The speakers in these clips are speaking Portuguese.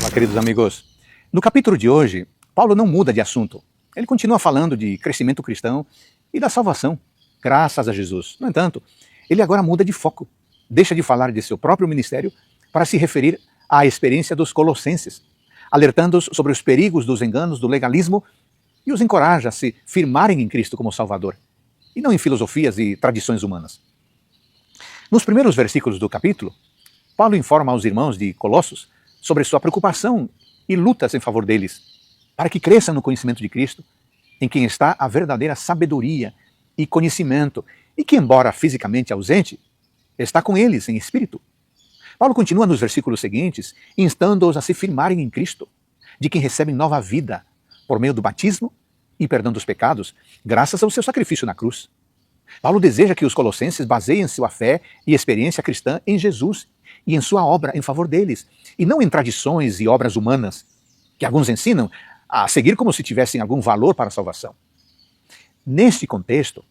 Olá, queridos amigos. No capítulo de hoje, Paulo não muda de assunto. Ele continua falando de crescimento cristão e da salvação, graças a Jesus. No entanto, ele agora muda de foco. Deixa de falar de seu próprio ministério para se referir à experiência dos colossenses, alertando-os sobre os perigos dos enganos do legalismo e os encoraja a se firmarem em Cristo como Salvador, e não em filosofias e tradições humanas. Nos primeiros versículos do capítulo, Paulo informa aos irmãos de Colossos sobre sua preocupação e lutas em favor deles, para que cresçam no conhecimento de Cristo, em quem está a verdadeira sabedoria e conhecimento, e que, embora fisicamente ausente, está com eles em espírito. Paulo continua nos versículos seguintes, instando-os a se firmarem em Cristo, de quem recebem nova vida, por meio do batismo e perdão dos pecados, graças ao seu sacrifício na cruz. Paulo deseja que os colossenses baseiem sua fé e experiência cristã em Jesus e em sua obra em favor deles, e não em tradições e obras humanas, que alguns ensinam a seguir como se tivessem algum valor para a salvação. Neste contexto,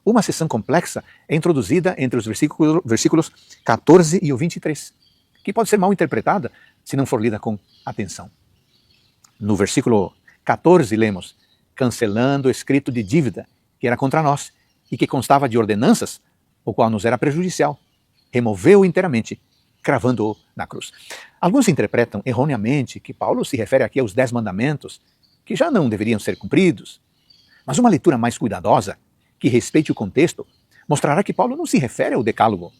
uma seção complexa é introduzida entre os versículos 14 e o 23, que pode ser mal interpretada se não for lida com atenção. No versículo 14 lemos: cancelando o escrito de dívida que era contra nós e que constava de ordenanças, o qual nos era prejudicial, removeu-o inteiramente, cravando-o na cruz. Alguns interpretam erroneamente que Paulo se refere aqui aos 10 mandamentos, que já não deveriam ser cumpridos. Mas uma leitura mais cuidadosa, que respeite o contexto, mostrará que Paulo não se refere ao decálogo.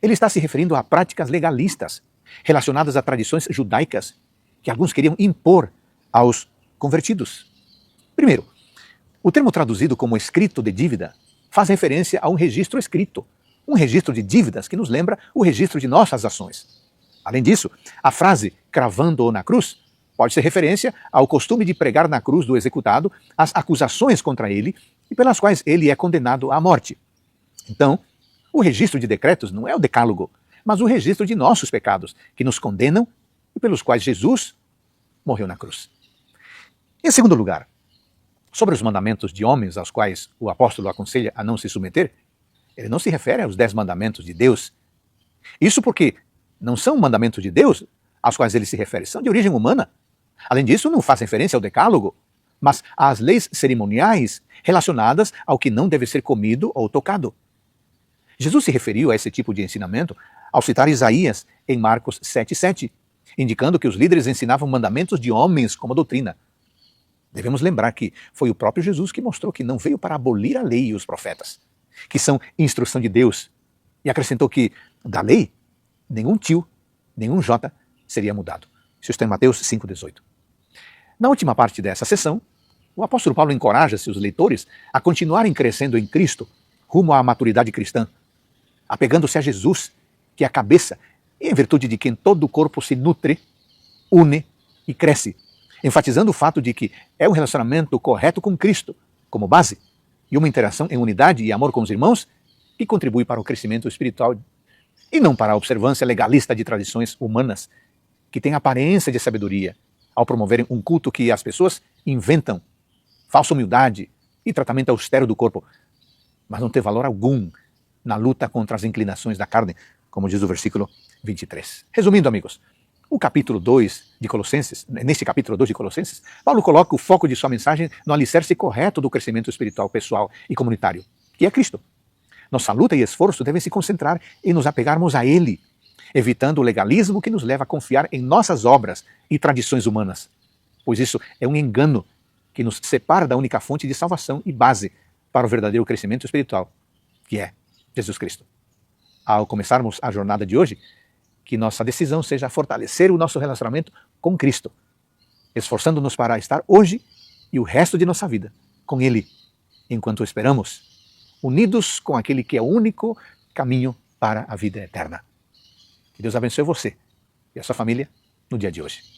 Ele está se referindo a práticas legalistas, relacionadas a tradições judaicas, que alguns queriam impor aos convertidos. Primeiro, o termo traduzido como escrito de dívida faz referência a um registro escrito, um registro de dívidas que nos lembra o registro de nossas ações. Além disso, a frase cravando-o na cruz pode ser referência ao costume de pregar na cruz do executado as acusações contra ele e pelas quais ele é condenado à morte. Então, o registro de decretos não é o decálogo, mas o registro de nossos pecados, que nos condenam e pelos quais Jesus morreu na cruz. Em segundo lugar, sobre os mandamentos de homens aos quais o apóstolo aconselha a não se submeter, ele não se refere aos 10 mandamentos de Deus. Isso porque não são mandamentos de Deus aos quais ele se refere, são de origem humana. Além disso, não faz referência ao decálogo, mas às leis cerimoniais relacionadas ao que não deve ser comido ou tocado. Jesus se referiu a esse tipo de ensinamento ao citar Isaías em Marcos 7,7, indicando que os líderes ensinavam mandamentos de homens como doutrina. Devemos lembrar que foi o próprio Jesus que mostrou que não veio para abolir a lei e os profetas, que são instrução de Deus, e acrescentou que, da lei, nenhum tio, nenhum jota seria mudado. Isso está em Mateus 5,18. Na última parte dessa sessão, o apóstolo Paulo encoraja seus leitores a continuarem crescendo em Cristo, rumo à maturidade cristã, apegando-se a Jesus, que é a cabeça, e em virtude de quem todo o corpo se nutre, une e cresce, enfatizando o fato de que é um relacionamento correto com Cristo, como base, e uma interação em unidade e amor com os irmãos que contribui para o crescimento espiritual e não para a observância legalista de tradições humanas que têm aparência de sabedoria ao promoverem um culto que as pessoas inventam, falsa humildade e tratamento austero do corpo, mas não tem valor algum na luta contra as inclinações da carne, como diz o versículo 23. Resumindo, amigos, o capítulo 2 de Colossenses, neste capítulo 2 de Colossenses, Paulo coloca o foco de sua mensagem no alicerce correto do crescimento espiritual pessoal e comunitário, que é Cristo. Nossa luta e esforço devem se concentrar em nos apegarmos a Ele, evitando o legalismo que nos leva a confiar em nossas obras e tradições humanas, pois isso é um engano que nos separa da única fonte de salvação e base para o verdadeiro crescimento espiritual, que é Jesus Cristo. Ao começarmos a jornada de hoje, que nossa decisão seja fortalecer o nosso relacionamento com Cristo, esforçando-nos para estar hoje e o resto de nossa vida com Ele, enquanto esperamos, unidos com aquele que é o único caminho para a vida eterna. Que Deus abençoe você e a sua família no dia de hoje.